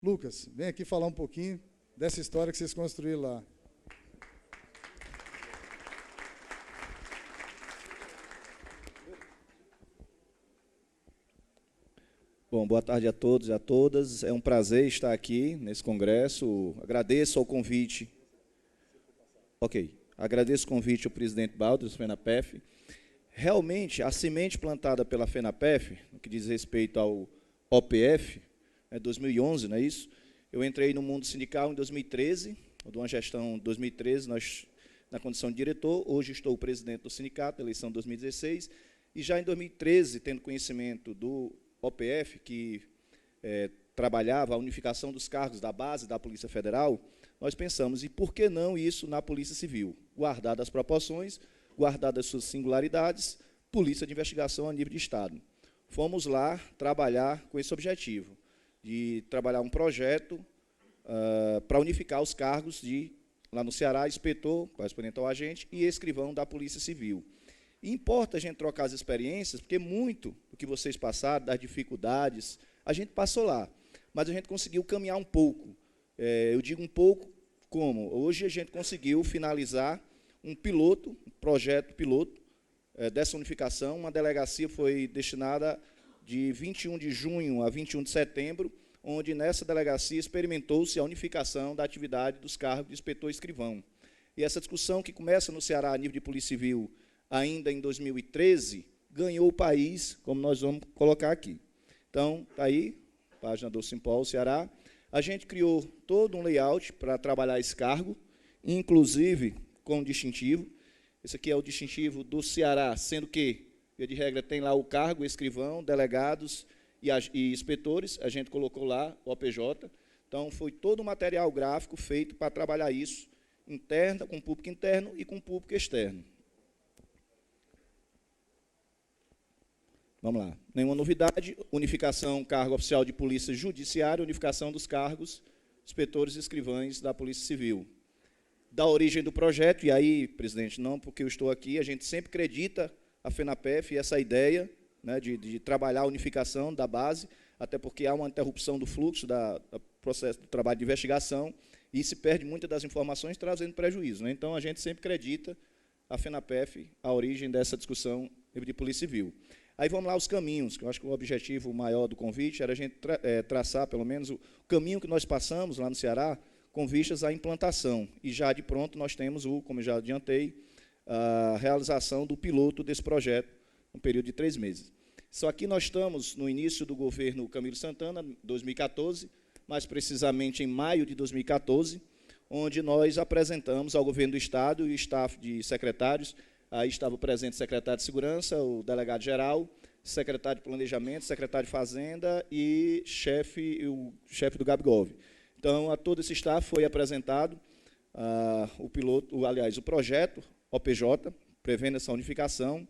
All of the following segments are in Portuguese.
Lucas, vem aqui falar um pouquinho dessa história que vocês construíram lá. Bom, boa tarde a todos e a todas. É um prazer estar aqui nesse congresso. Agradeço ao convite. Ok. Agradeço o convite ao presidente Baldo, do FENAPEF. Realmente, a semente plantada pela FENAPEF, no que diz respeito ao OPF, 2011, não é isso? Eu entrei no mundo sindical em 2013, de uma gestão 2013, na condição de diretor. Hoje estou presidente do sindicato, eleição 2016, e já em 2013, tendo conhecimento do OPF, que trabalhava a unificação dos cargos da base da Polícia Federal, nós pensamos, e por que não isso na Polícia Civil? Guardadas as proporções, guardadas as suas singularidades, Polícia de Investigação a nível de Estado. Fomos lá trabalhar com esse objetivo, de trabalhar um projeto para unificar os cargos de, lá no Ceará, inspetor, correspondente ao agente, e escrivão da Polícia Civil. E importa a gente trocar as experiências, porque muito do que vocês passaram, das dificuldades, a gente passou lá, mas a gente conseguiu caminhar um pouco. Eu digo um pouco como? Hoje a gente conseguiu finalizar um piloto, um projeto piloto dessa unificação. Uma delegacia foi destinada de 21 de junho a 21 de setembro, onde nessa delegacia experimentou-se a unificação da atividade dos cargos de inspetor e escrivão. E essa discussão que começa no Ceará a nível de Polícia Civil ainda em 2013, ganhou o país, como nós vamos colocar aqui. Então, está aí, página do Simpol, Ceará. A gente criou todo um layout para trabalhar esse cargo, inclusive com distintivo. Esse aqui é o distintivo do Ceará, sendo que, via de regra, tem lá o cargo, escrivão, delegados e inspetores. A gente colocou lá o OPJ. Então, foi todo um material gráfico feito para trabalhar isso, interno, com o público interno e com o público externo. Vamos lá. Nenhuma novidade, unificação, cargo oficial de polícia judiciária, unificação dos cargos, inspetores e escrivães da Polícia Civil. Da origem do projeto, e aí, presidente, não porque eu estou aqui, a gente sempre acredita a FENAPEF e essa ideia, né, de trabalhar a unificação da base, até porque há uma interrupção do fluxo do processo do trabalho de investigação e se perde muitas das informações, trazendo prejuízo, né? Então, a gente sempre acredita a FENAPEF, a origem dessa discussão de Polícia Civil. Aí vamos lá os caminhos, que eu acho que o objetivo maior do convite era a gente traçar, pelo menos, o caminho que nós passamos lá no Ceará, com vistas à implantação. E já de pronto nós temos, como eu já adiantei, a realização do piloto desse projeto, um período de 3 meses. Só que nós estamos no início do governo Camilo Santana, 2014, mais precisamente em maio de 2014, onde nós apresentamos ao governo do Estado e o staff de secretários. Aí estava o presente secretário de Segurança, o delegado-geral, secretário de Planejamento, secretário de Fazenda e o chefe do Gabgov. Então, a todo esse staff foi apresentado o projeto OPJ, prevendo essa unificação,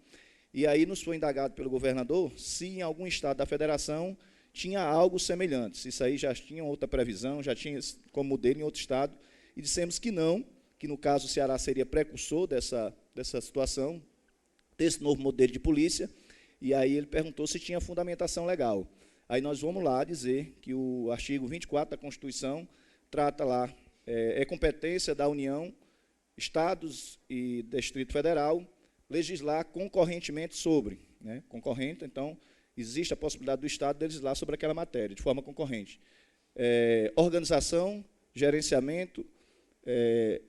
e aí nos foi indagado pelo governador se em algum estado da federação tinha algo semelhante, se isso aí já tinha outra previsão, já tinha como modelo em outro estado, e dissemos que não, que no caso o Ceará seria precursor dessa situação, desse novo modelo de polícia, e aí ele perguntou se tinha fundamentação legal. Aí nós vamos lá dizer que o artigo 24 da Constituição trata lá, é competência da União, Estados e Distrito Federal, legislar concorrentemente sobre, né, concorrente, então, existe a possibilidade do Estado de legislar sobre aquela matéria, de forma concorrente. Organização, gerenciamento.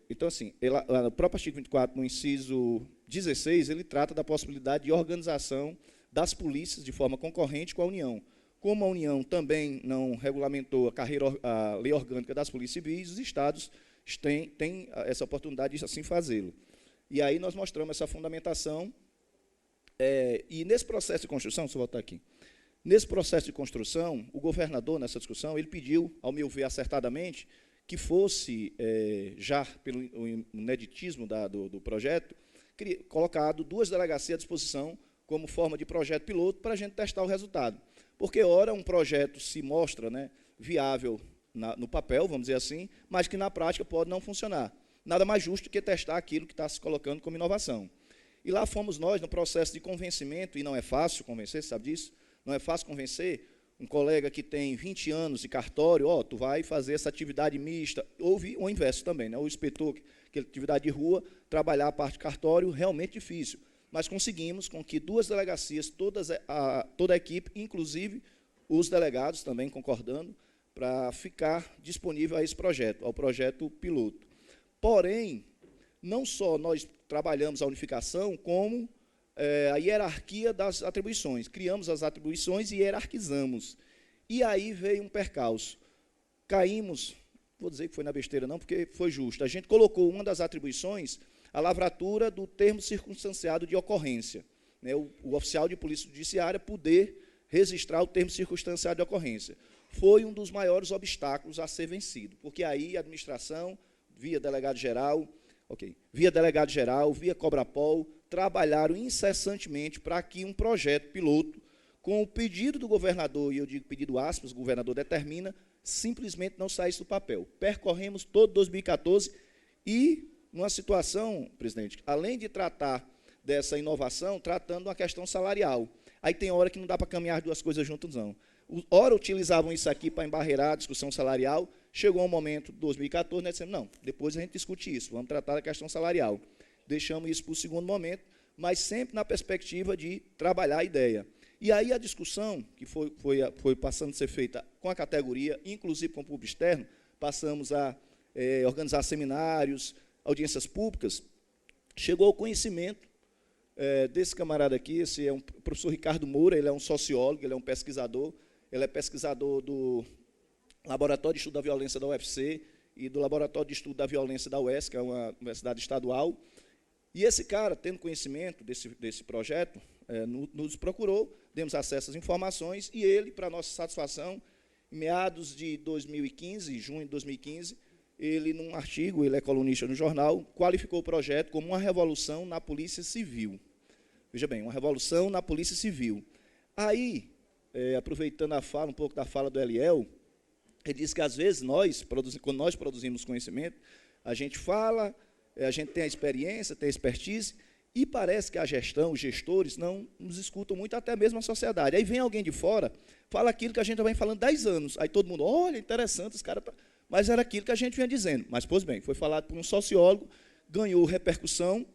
Então, assim, lá no próprio artigo 24, no inciso 16, ele trata da possibilidade de organização das polícias de forma concorrente com a União. Como a União também não regulamentou a lei orgânica das polícias civis, os estados têm essa oportunidade de assim fazê-lo. E aí nós mostramos essa fundamentação, e nesse processo de construção, deixa eu voltar aqui, nesse processo de construção, o governador, nessa discussão, ele pediu, ao meu ver, acertadamente, que fosse, já pelo ineditismo do projeto, colocado 2 delegacias à disposição como forma de projeto piloto para a gente testar o resultado. Porque, ora, um projeto se mostra, né, viável no papel, vamos dizer assim, mas que na prática pode não funcionar. Nada mais justo que testar aquilo que está se colocando como inovação. E lá fomos nós, no processo de convencimento, e não é fácil convencer, sabe disso? Não é fácil convencer um colega que tem 20 anos de cartório, tu vai fazer essa atividade mista, houve o inverso também, né? O inspetor, que é atividade de rua, trabalhar a parte de cartório, realmente difícil, mas conseguimos com que 2 delegacias, toda a equipe, inclusive os delegados também concordando, para ficar disponível a esse projeto, ao projeto piloto. Porém, não só nós trabalhamos a unificação, como a hierarquia das atribuições. Criamos as atribuições e hierarquizamos. E aí veio um percalço. Caímos, vou dizer que foi na besteira não, porque foi justo. A gente colocou uma das atribuições, a lavratura do termo circunstanciado de ocorrência. Né, o oficial de polícia judiciária poder registrar o termo circunstanciado de ocorrência. Foi um dos maiores obstáculos a ser vencido, porque aí a administração, via delegado-geral, via Cobrapol, trabalharam incessantemente para que um projeto piloto, com o pedido do governador, e eu digo pedido aspas, o governador determina, simplesmente não saísse do papel. Percorremos todo 2014 e, numa situação, presidente, além de tratar dessa inovação, tratando uma questão salarial. Aí tem hora que não dá para caminhar 2 coisas juntas, não. Ora utilizavam isso aqui para embarrear a discussão salarial, chegou um momento, 2014, nós dissemos, não, depois a gente discute isso, vamos tratar da questão salarial. Deixamos isso para o segundo momento, mas sempre na perspectiva de trabalhar a ideia. E aí a discussão, que foi passando a ser feita com a categoria, inclusive com o público externo, passamos a organizar seminários, audiências públicas, chegou ao conhecimento desse camarada aqui, esse é o professor Ricardo Moura, ele é um sociólogo, ele é um pesquisador, ele é pesquisador do Laboratório de Estudo da Violência da UFC e do Laboratório de Estudo da Violência da UES, que é uma universidade estadual. E esse cara, tendo conhecimento desse projeto, nos procurou, demos acesso às informações, e ele, para nossa satisfação, em meados de 2015, junho de 2015, ele, num artigo, ele é colunista no jornal, qualificou o projeto como uma revolução na Polícia Civil. Veja bem, uma revolução na Polícia Civil. Aí, aproveitando a fala, um pouco da fala do Eliel, ele disse que, às vezes, quando nós produzimos conhecimento, a gente fala, a gente tem a experiência, tem a expertise, e parece que a gestão, os gestores, não nos escutam muito, até mesmo a sociedade. Aí vem alguém de fora, fala aquilo que a gente já vem falando 10 anos, aí todo mundo, olha, interessante, esse cara... Mas era aquilo que a gente vinha dizendo. Mas, pois bem, foi falado por um sociólogo, ganhou repercussão,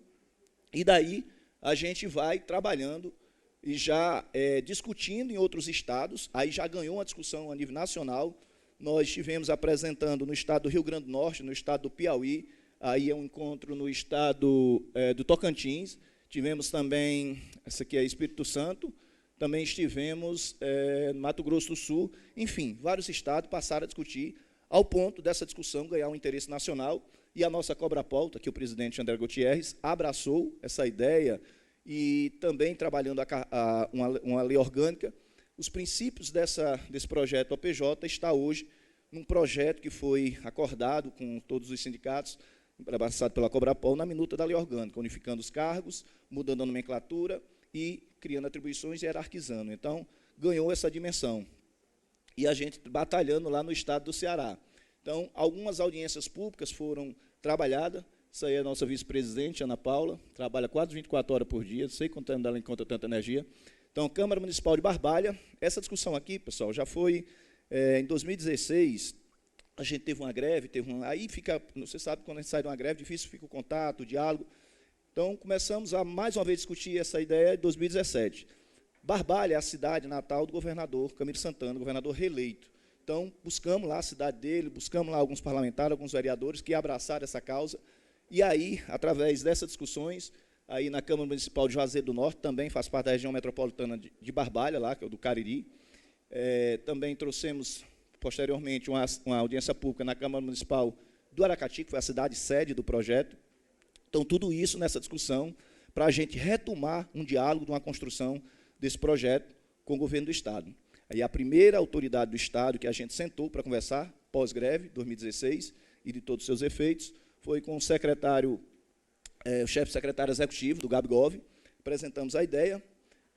e daí a gente vai trabalhando e já discutindo em outros estados, aí já ganhou uma discussão a nível nacional. Nós estivemos apresentando no estado do Rio Grande do Norte, no estado do Piauí, aí é um encontro no estado do Tocantins, tivemos também, essa aqui é Espírito Santo, também estivemos no Mato Grosso do Sul, enfim, vários estados passaram a discutir, ao ponto dessa discussão ganhar um interesse nacional, e a nossa Cobrapol, que o presidente André Gutierrez abraçou essa ideia, e também trabalhando uma lei orgânica. Os princípios desse projeto OPJ está hoje num projeto que foi acordado com todos os sindicatos, abraçado pela Cobrapol, na minuta da lei orgânica, unificando os cargos, mudando a nomenclatura e criando atribuições e hierarquizando. Então, ganhou essa dimensão. E a gente batalhando lá no estado do Ceará. Então, algumas audiências públicas foram trabalhadas. Isso aí é a nossa vice-presidente, Ana Paula, trabalha quase 24 horas por dia, não sei quanto tempo ela encontra tanta energia. Então, Câmara Municipal de Barbalha, essa discussão aqui, pessoal, já foi em 2016, a gente teve uma greve, aí fica, você sabe, quando a gente sai de uma greve, difícil fica o contato, o diálogo. Então, começamos a, mais uma vez, discutir essa ideia em 2017. Barbalha é a cidade natal do governador Camilo Santana, governador reeleito. Então, buscamos lá a cidade dele, buscamos lá alguns parlamentares, alguns vereadores que abraçaram essa causa, e aí, através dessas discussões, aí na Câmara Municipal de Juazeiro do Norte, também faz parte da região metropolitana de Barbalha, lá, que é o do Cariri, também trouxemos, posteriormente, uma audiência pública na Câmara Municipal do Aracati, que foi a cidade sede do projeto. Então, tudo isso nessa discussão, para a gente retomar um diálogo de uma construção desse projeto com o governo do Estado. Aí a primeira autoridade do Estado que a gente sentou para conversar, pós-greve, 2016, e de todos os seus efeitos, foi com o secretário, o chefe secretário executivo do Gabgov, apresentamos a ideia.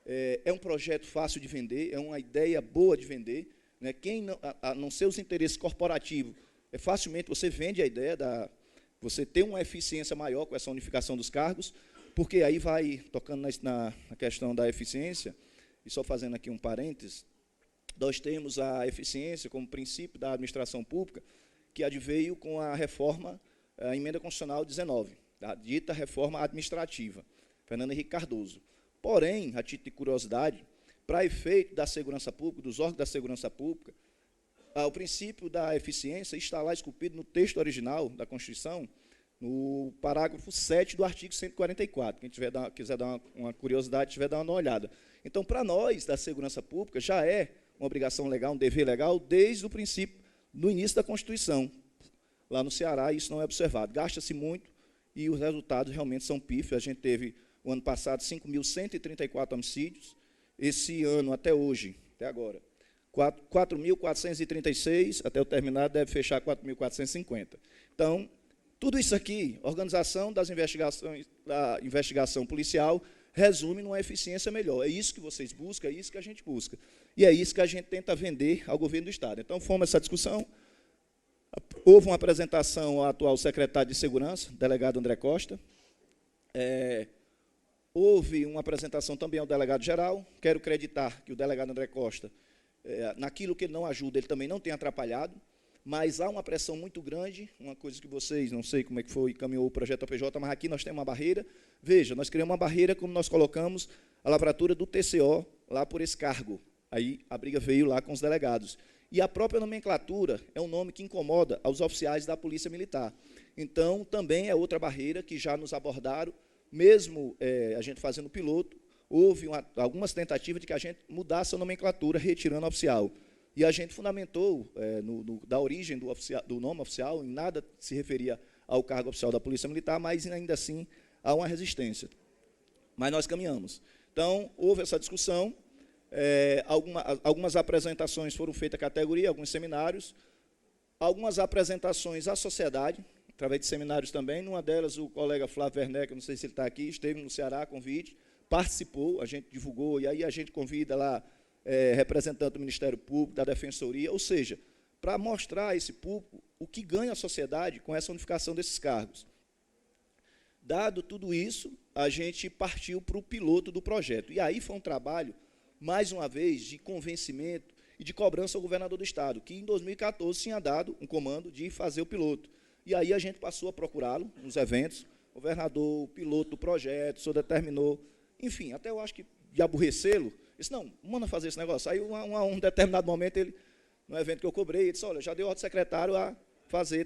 É um projeto fácil de vender, é uma ideia boa de vender, né? Quem não, a não ser os interesses corporativos, facilmente você vende a ideia, você ter uma eficiência maior com essa unificação dos cargos, porque aí vai, tocando na questão da eficiência, e só fazendo aqui um parênteses, nós temos a eficiência como princípio da administração pública, que adveio com a reforma, a emenda constitucional 19, a dita reforma administrativa, Fernando Henrique Cardoso. Porém, a título de curiosidade, para efeito da segurança pública, dos órgãos da segurança pública, o princípio da eficiência está lá esculpido no texto original da Constituição, no parágrafo 7 do artigo 144. Quem quiser dar uma curiosidade, tiver dar uma olhada. Então, para nós, da segurança pública, já é uma obrigação legal, um dever legal, desde o princípio, no início da Constituição. Lá no Ceará, isso não é observado. Gasta-se muito e os resultados realmente são pífios. A gente teve, o ano passado, 5.134 homicídios. Esse ano, até hoje, até agora, 4.436, até o terminado, deve fechar 4.450. Então, tudo isso aqui, organização das investigações, da investigação policial, resume numa eficiência melhor. É isso que vocês buscam, é isso que a gente busca. E é isso que a gente tenta vender ao governo do Estado. Então, fomos essa discussão. Houve uma apresentação ao atual secretário de Segurança, delegado André Costa. Houve uma apresentação também ao delegado-geral. Quero acreditar que o delegado André Costa, naquilo que ele não ajuda, ele também não tem atrapalhado, mas há uma pressão muito grande, uma coisa que vocês, não sei como é que foi, caminhou o projeto APJ, mas aqui nós temos uma barreira. Veja, nós criamos uma barreira como nós colocamos a lavratura do TCO lá por esse cargo. Aí a briga veio lá com os delegados. E a própria nomenclatura é um nome que incomoda aos oficiais da Polícia Militar. Então, também é outra barreira que já nos abordaram, mesmo a gente fazendo piloto, houve algumas tentativas de que a gente mudasse a nomenclatura, retirando oficial. E a gente fundamentou, da origem do nome oficial, em nada se referia ao cargo oficial da Polícia Militar, mas ainda assim há uma resistência. Mas nós caminhamos. Então, houve essa discussão, algumas apresentações foram feitas à categoria, alguns seminários, algumas apresentações à sociedade, através de seminários também. Numa delas, o colega Flávio Werneck, não sei se ele está aqui, esteve no Ceará a convite, participou, a gente divulgou, e aí a gente convida lá representante do Ministério Público, da Defensoria, ou seja, para mostrar a esse público o que ganha a sociedade com essa unificação desses cargos. Dado tudo isso, a gente partiu para o piloto do projeto. E aí foi um trabalho, mais uma vez, de convencimento e de cobrança ao governador do Estado, que em 2014 tinha dado um comando de fazer o piloto. E aí a gente passou a procurá-lo nos eventos, o governador, o piloto do projeto, o senhor determinou, enfim, até eu acho que de aborrecê-lo, disse, não, manda fazer esse negócio. Aí, um determinado momento, ele, no evento que eu cobrei, ele disse, olha, já deu ordem ao secretário a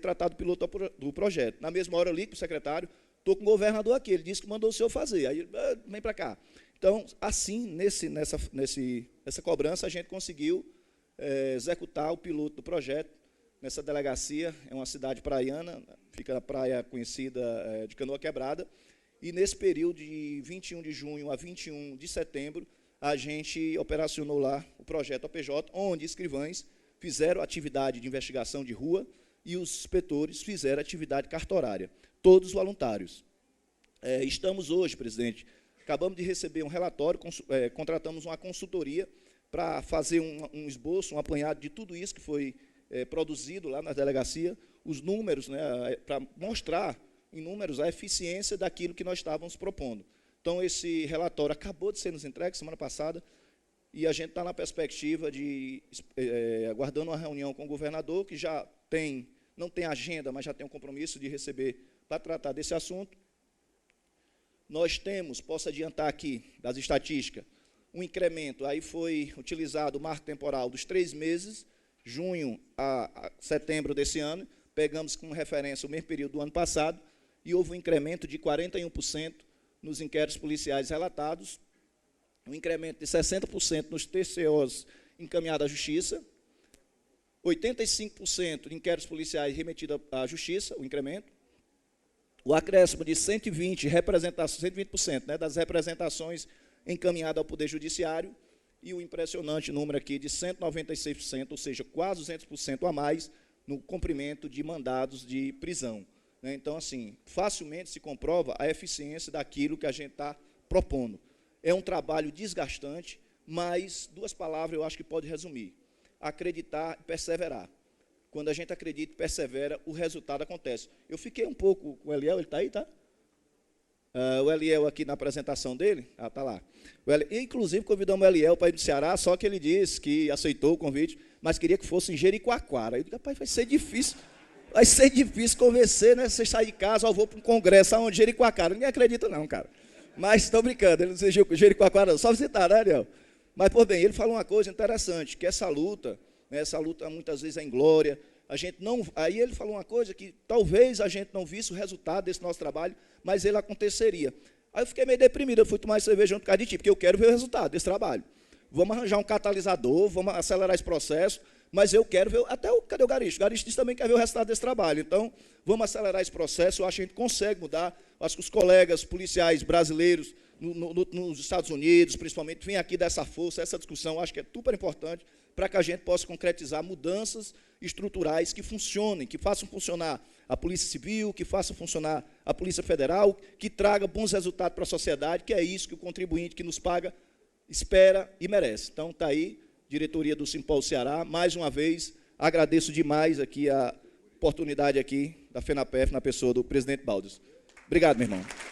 tratar do piloto do projeto. Na mesma hora, eu ligo para o secretário, estou com o governador aqui, ele disse que mandou o senhor fazer. Aí, vem para cá. Então, assim, nessa cobrança, a gente conseguiu executar o piloto do projeto nessa delegacia. É uma cidade praiana, fica na praia conhecida de Canoa Quebrada, e nesse período de 21 de junho a 21 de setembro, a gente operacionou lá o projeto APJ, onde escrivães fizeram atividade de investigação de rua e os inspetores fizeram atividade cartorária, todos voluntários. Estamos hoje, presidente, acabamos de receber um relatório, contratamos uma consultoria para fazer um esboço, um apanhado de tudo isso que foi produzido lá na delegacia, os números, né, para mostrar em números a eficiência daquilo que nós estávamos propondo. Então, esse relatório acabou de ser nos entregue semana passada, e a gente está na perspectiva de, aguardando uma reunião com o governador, que já não tem agenda, mas já tem um compromisso de receber para tratar desse assunto. Nós temos, posso adiantar aqui, das estatísticas, um incremento, aí foi utilizado o marco temporal dos 3 meses, junho a setembro desse ano, pegamos como referência o mesmo período do ano passado, e houve um incremento de 41% nos inquéritos policiais relatados, um incremento de 60% nos TCOs encaminhados à Justiça, 85% de inquéritos policiais remetidos à Justiça, o incremento, o acréscimo de 120%, né, das representações encaminhadas ao Poder Judiciário, e o impressionante número aqui de 196%, ou seja, quase 200% a mais no cumprimento de mandados de prisão. Então, assim, facilmente se comprova a eficiência daquilo que a gente está propondo. É um trabalho desgastante, mas 2 palavras eu acho que pode resumir. Acreditar e perseverar. Quando a gente acredita e persevera, o resultado acontece. Eu fiquei um pouco com o Eliel, ele está aí, tá? O Eliel aqui na apresentação dele, está lá. Inclusive, convidamos o Eliel para ir do Ceará, só que ele disse que aceitou o convite, mas queria que fosse em Jericoacoara. Eu disse, rapaz, vai ser difícil convencer, né? Você sair de casa, eu vou para um congresso aonde Jericoacoara. Ninguém acredita não, cara. Mas estou brincando, ele não seja Jericoacoara, só visitar, né, Eliel? Mas, por bem, ele falou uma coisa interessante, que essa luta, né, muitas vezes é inglória. Aí ele falou uma coisa que talvez a gente não visse o resultado desse nosso trabalho, mas ele aconteceria. Aí eu fiquei meio deprimido, eu fui tomar cerveja junto com a de ti, porque eu quero ver o resultado desse trabalho. Vamos arranjar um catalisador, vamos acelerar esse processo, mas eu quero ver, cadê o Gariste? O Gariste disse também que quer ver o resultado desse trabalho. Então, vamos acelerar esse processo, eu acho que a gente consegue mudar. Acho que os colegas policiais brasileiros nos Estados Unidos, principalmente, vêm aqui dessa força, essa discussão, acho que é super importante, para que a gente possa concretizar mudanças estruturais que funcionem, que façam funcionar a Polícia Civil, que façam funcionar a Polícia Federal, que traga bons resultados para a sociedade, que é isso que o contribuinte que nos paga espera e merece. Então, está aí, diretoria do Simpol Ceará, mais uma vez, agradeço demais aqui a oportunidade aqui da FENAPEF, na pessoa do presidente Balders. Obrigado, meu irmão.